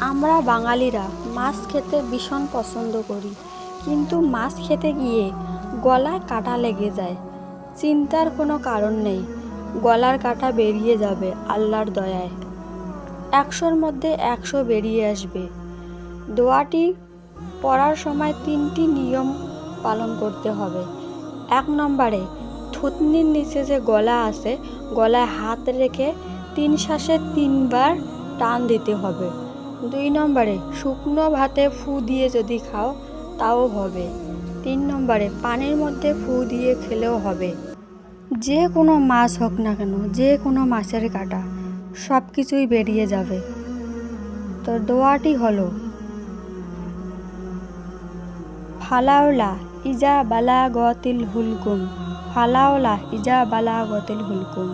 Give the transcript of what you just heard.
আমরা বাঙালিরা মাছ খেতে ভীষণ পছন্দ করি, কিন্তু মাছ খেতে গিয়ে গলায় কাঁটা লেগে যায়। চিন্তার কোনো কারণ নেই, গলার কাঁটা বেরিয়ে যাবে আল্লাহর দয়ায়। ১০০-র মধ্যে ১০০ বেরিয়ে আসবে। দোয়াটি পড়ার সময় ৩টি নিয়ম পালন করতে হবে। ১ নম্বরে থুতনির নিচে যে গলা আছে, গলায় হাত রেখে ৩ শ্বাসে ৩ বার টান দিতে হবে। ২ নম্বরে শুকনো ভাতে ফু দিয়ে যদি খাও তাও হবে। ৩ নম্বরে পানির মধ্যে ফু দিয়ে খেলেও হবে। যে কোনো মাছ হোক না কেন, যে কোনো মাছের কাঁটা সব কিছুই বেরিয়ে যাবে। তো দোয়াটি হলো ফালাউলা ইজা বালাগতিল হুলকুম, ফালাউলা ইজা বালাগতিল হুলকুম।